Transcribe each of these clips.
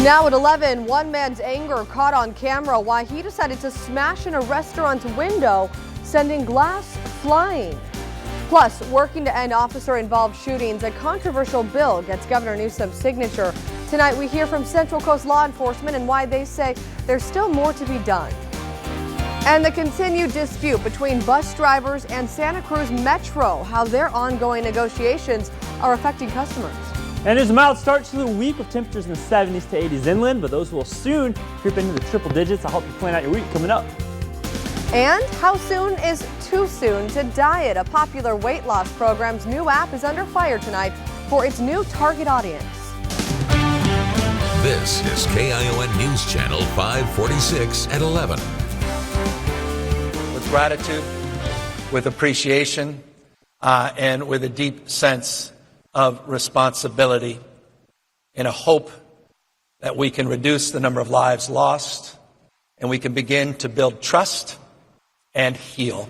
Now at 11, one man's anger caught on camera why he decided to smash in a restaurant window, sending glass flying. Plus, working to end officer-involved shootings, a controversial bill gets Governor Newsom's signature. Tonight, we hear from Central Coast law enforcement and why they say there's still more to be done. And the continued dispute between bus drivers and Santa Cruz Metro, how their ongoing negotiations are affecting customers. And there's a mild start to the week with temperatures in the 70s to 80s inland, but those will soon creep into the triple digits. I'll help you plan out your week coming up. And how soon is too soon to diet? A popular weight loss program's new app is under fire tonight for its new target audience. This is KION News Channel 546 at 11. With gratitude, with appreciation, and with a deep sense of responsibility, in a hope that we can reduce the number of lives lost and we can begin to build trust and heal.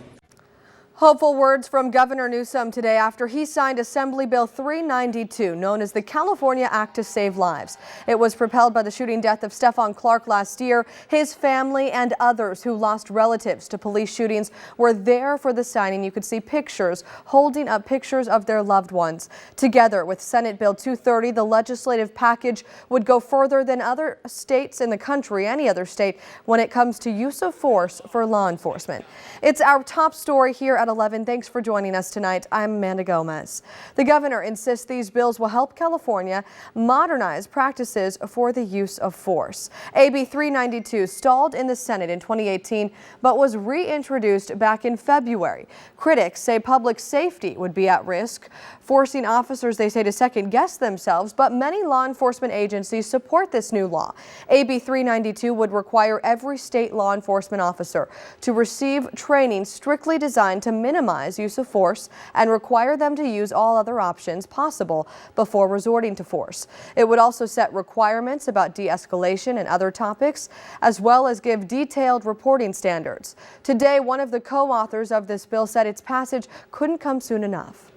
Hopeful words from Governor Newsom today after he signed Assembly Bill 392, known as the California Act to Save Lives. It was propelled by the shooting death of Stephon Clark last year. His family and others who lost relatives to police shootings were there for the signing. You could see pictures, holding up pictures of their loved ones. Together with Senate Bill 230, the legislative package would go further than other states in the country, any other state, when it comes to use of force for law enforcement. It's our top story here at 11. Thanks for joining us tonight. I'm Amanda Gomez. The governor insists these bills will help California modernize practices for the use of force. AB 392 stalled in the Senate in 2018, but was reintroduced back in February. Critics say public safety would be at risk, forcing officers, they say, to second guess themselves, but many law enforcement agencies support this new law. AB 392 would require every state law enforcement officer to receive training strictly designed to minimize use of force and require them to use all other options possible before resorting to force. It would also set requirements about de-escalation and other topics, as well as give detailed reporting standards. Today, one of the co-authors of this bill said its passage couldn't come soon enough.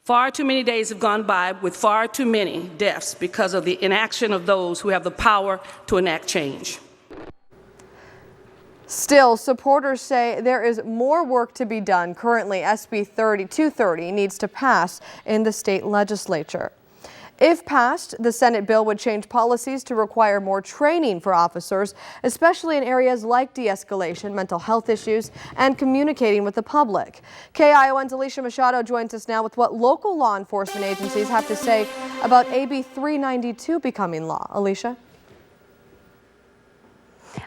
Far too many days have gone by with far too many deaths because of the inaction of those who have the power to enact change. Still, supporters say there is more work to be done. Currently, SB 230 needs to pass in the state legislature. If passed, the Senate bill would change policies to require more training for officers, especially in areas like de-escalation, mental health issues, and communicating with the public. KION's Alicia Machado joins us now with what local law enforcement agencies have to say about AB 392 becoming law. Alicia?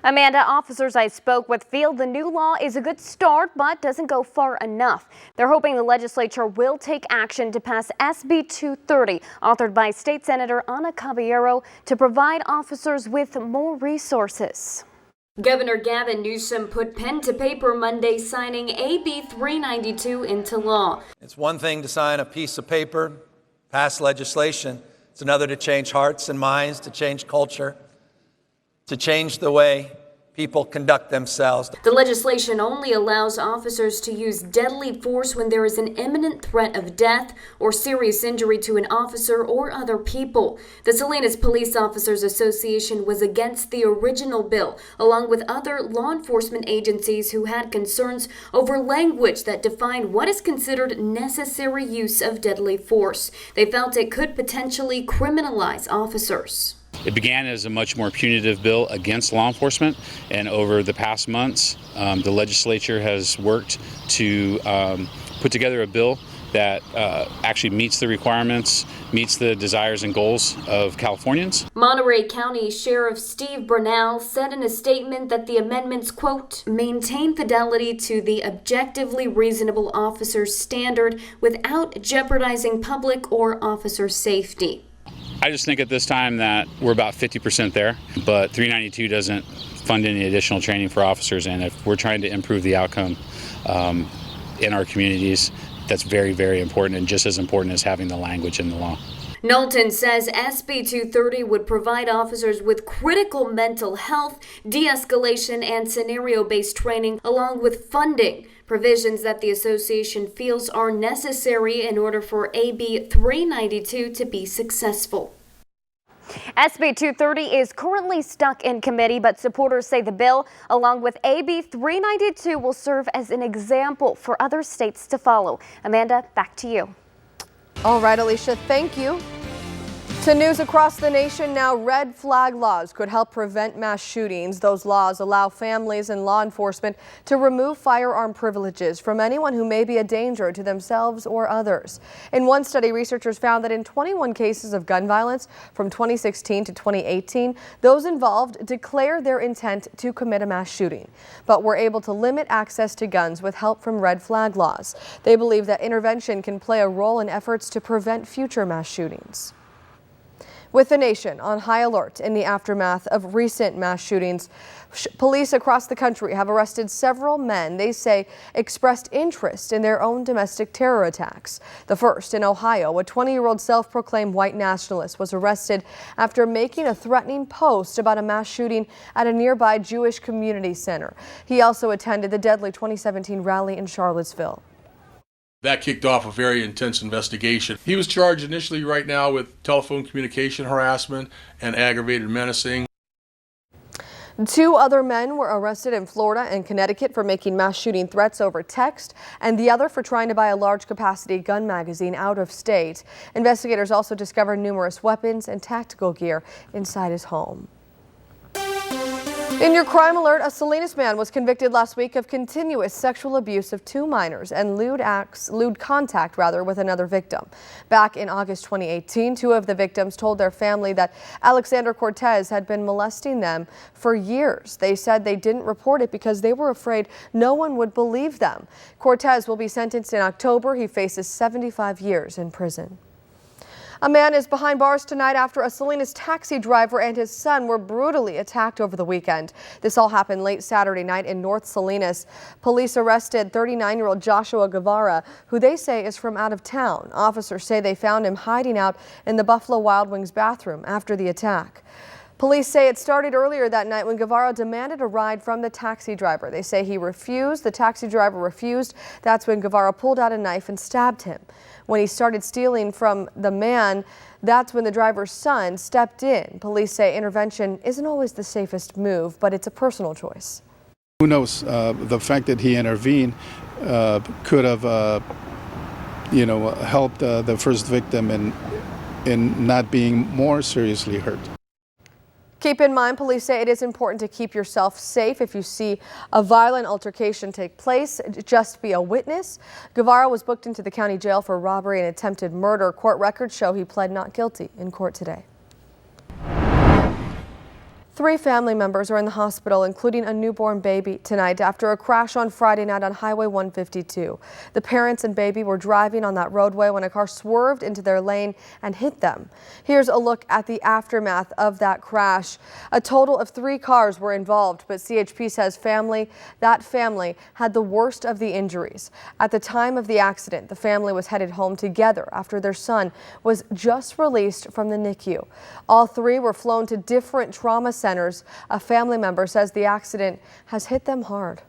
Amanda, officers I spoke with feel the new law is a good start, but doesn't go far enough. They're hoping the legislature will take action to pass SB 230, authored by State Senator Ana Caballero, to provide officers with more resources. Governor Gavin Newsom put pen to paper Monday, signing AB 392 into law. It's one thing to sign a piece of paper, pass legislation. It's another to change hearts and minds, to change culture, to change the way people conduct themselves. The legislation only allows officers to use deadly force when there is an imminent threat of death or serious injury to an officer or other people. The Salinas Police Officers Association was against the original bill, along with other law enforcement agencies who had concerns over language that defined what is considered necessary use of deadly force. They felt it could potentially criminalize officers. It began as a much more punitive bill against law enforcement, and over the past months, the legislature has worked to put together a bill that actually meets the requirements, meets the desires and goals of Californians. Monterey County Sheriff Steve Burnell said in a statement that the amendments, quote, maintain fidelity to the objectively reasonable officer's standard without jeopardizing public or officer safety. I just think at this time that we're about 50% there, but 392 doesn't fund any additional training for officers, and if we're trying to improve the outcome in our communities, that's very, very important, and just as important as having the language in the law. Knowlton says SB 230 would provide officers with critical mental health, de-escalation, and scenario-based training, along with funding, provisions that the association feels are necessary in order for AB 392 to be successful. SB 230 is currently stuck in committee, but supporters say the bill, along with AB 392, will serve as an example for other states to follow. Amanda, back to you. All right, Alicia, thank you. To news across the nation now, red flag laws could help prevent mass shootings. Those laws allow families and law enforcement to remove firearm privileges from anyone who may be a danger to themselves or others. In one study, researchers found that in 21 cases of gun violence from 2016 to 2018, those involved declared their intent to commit a mass shooting, but were able to limit access to guns with help from red flag laws. They believe that intervention can play a role in efforts to prevent future mass shootings. With the nation on high alert in the aftermath of recent mass shootings, police across the country have arrested several men they say expressed interest in their own domestic terror attacks. The first in Ohio, a 20-year-old self-proclaimed white nationalist was arrested after making a threatening post about a mass shooting at a nearby Jewish community center. He also attended the deadly 2017 rally in Charlottesville. That kicked off a very intense investigation. He was charged initially right now with telephone communication harassment and aggravated menacing. 2 other men were arrested in Florida and Connecticut for making mass shooting threats over text, and the other for trying to buy a large capacity gun magazine out of state. Investigators also discovered numerous weapons and tactical gear inside his home. In your crime alert, a Salinas man was convicted last week of continuous sexual abuse of 2 minors and lewd contact with another victim. Back in August 2018, 2 of the victims told their family that Alexander Cortez had been molesting them for years. They said they didn't report it because they were afraid no one would believe them. Cortez will be sentenced in October. He faces 75 years in prison. A man is behind bars tonight after a Salinas taxi driver and his son were brutally attacked over the weekend. This all happened late Saturday night in North Salinas. Police arrested 39-year-old Joshua Guevara, who they say is from out of town. Officers say they found him hiding out in the Buffalo Wild Wings bathroom after the attack. Police say it started earlier that night when Guevara demanded a ride from the taxi driver. They say he refused. The taxi driver refused. That's when Guevara pulled out a knife and stabbed him. When he started stealing from the man, that's when the driver's son stepped in. Police say intervention isn't always the safest move, but it's a personal choice. Who knows? The fact that he intervened could have, helped the first victim in not being more seriously hurt. Keep in mind, police say it is important to keep yourself safe. If you see a violent altercation take place, just be a witness. Guevara was booked into the county jail for robbery and attempted murder. Court records show he pled not guilty in court today. 3 family members are in the hospital, including a newborn baby, tonight after a crash on Friday night on Highway 152. The parents and baby were driving on that roadway when a car swerved into their lane and hit them. Here's a look at the aftermath of that crash. A total of 3 cars were involved, but CHP says that family had the worst of the injuries. At the time of the accident, the family was headed home together after their son was just released from the NICU. All 3 were flown to different trauma centers. A family member says the accident has hit them hard.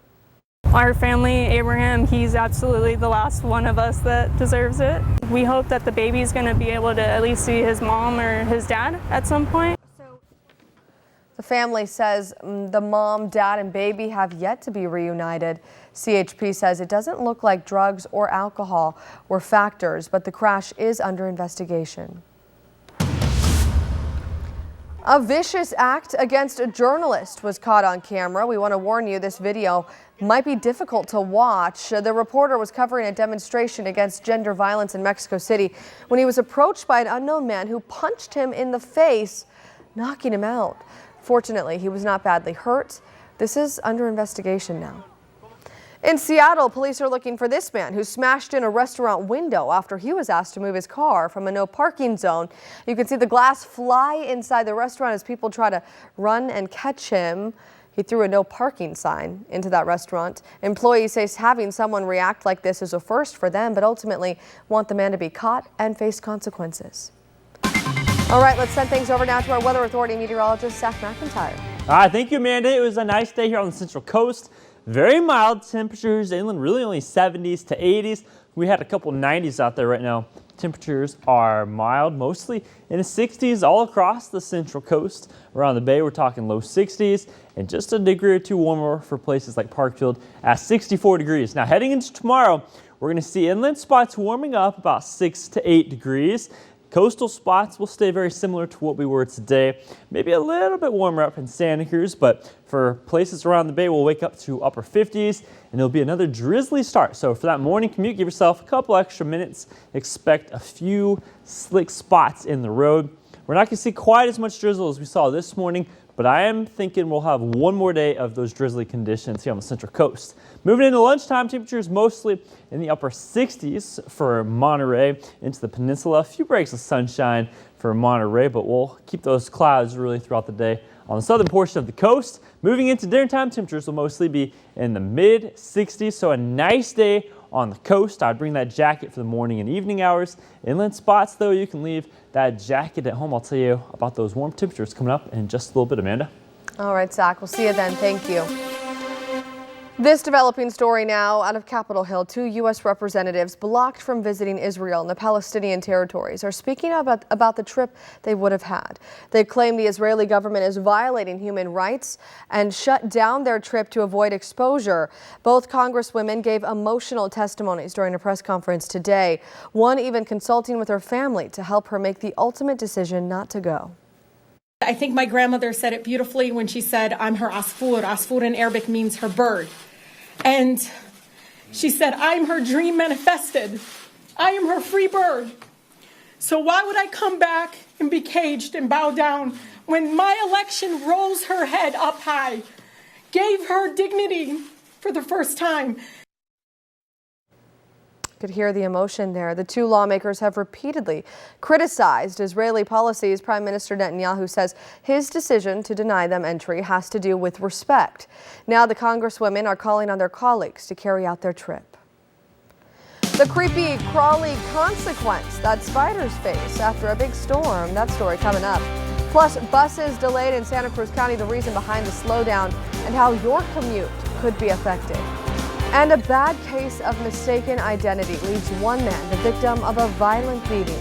Our family, Abraham, he's absolutely the last one of us that deserves it. We hope that the baby's going to be able to at least see his mom or his dad at some point. The family says the mom, dad, and baby have yet to be reunited. CHP says it doesn't look like drugs or alcohol were factors, but the crash is under investigation. A vicious act against a journalist was caught on camera. We want to warn you, this video might be difficult to watch. The reporter was covering a demonstration against gender violence in Mexico City when he was approached by an unknown man who punched him in the face, knocking him out. Fortunately, he was not badly hurt. This is under investigation now. In Seattle, police are looking for this man who smashed in a restaurant window after he was asked to move his car from a no parking zone. You can see the glass fly inside the restaurant as people try to run and catch him. He threw a no parking sign into that restaurant. Employees say having someone react like this is a first for them, but ultimately want the man to be caught and face consequences. All right, let's send things over now to our Weather Authority meteorologist, Zach McIntyre. Thank you, Amanda. It was a nice day here on the Central Coast. Very mild temperatures inland, really only 70s to 80s. We had a couple 90s out there right now. Temperatures are mild, mostly in the 60s all across the central coast. Around the bay, we're talking low 60s and just a degree or two warmer for places like Parkfield at 64 degrees. Now, heading into tomorrow, we're going to see inland spots warming up about 6 to 8 degrees. Coastal spots will stay very similar to what we were today. Maybe a little bit warmer up in Santa Cruz, but for places around the bay, we'll wake up to upper 50s, and there'll be another drizzly start. So for that morning commute, give yourself a couple extra minutes. Expect a few slick spots in the road. We're not going to see quite as much drizzle as we saw this morning, but I am thinking we'll have one more day of those drizzly conditions here on the Central Coast. Moving into lunchtime, temperatures mostly in the upper 60s for Monterey into the peninsula. A few breaks of sunshine for Monterey, but we'll keep those clouds really throughout the day on the southern portion of the coast. Moving into dinner time, temperatures will mostly be in the mid 60s, so a nice day on the coast. I'd bring that jacket for the morning and evening hours. Inland spots, though, you can leave that jacket at home. I'll tell you about those warm temperatures coming up in just a little bit, Amanda. All right, Zach, we'll see you then. Thank you. This developing story now out of Capitol Hill. 2 U.S. representatives blocked from visiting Israel and the Palestinian territories are speaking about the trip they would have had. They claim the Israeli government is violating human rights and shut down their trip to avoid exposure. Both congresswomen gave emotional testimonies during a press conference today, one even consulting with her family to help her make the ultimate decision not to go. I think my grandmother said it beautifully when she said, I'm her asfur. Asfur in Arabic means her bird. And she said, I'm her dream manifested. I am her free bird. So why would I come back and be caged and bow down when my election rose her head up high, gave her dignity for the first time? Could hear the emotion there. The 2 lawmakers have repeatedly criticized Israeli policies. Prime Minister Netanyahu says his decision to deny them entry has to do with respect. Now the congresswomen are calling on their colleagues to carry out their trip. The creepy, crawly consequence that spiders face after a big storm. That story coming up. Plus, buses delayed in Santa Cruz County, the reason behind the slowdown and how your commute could be affected. And a bad case of mistaken identity leaves one man the victim of a violent beating.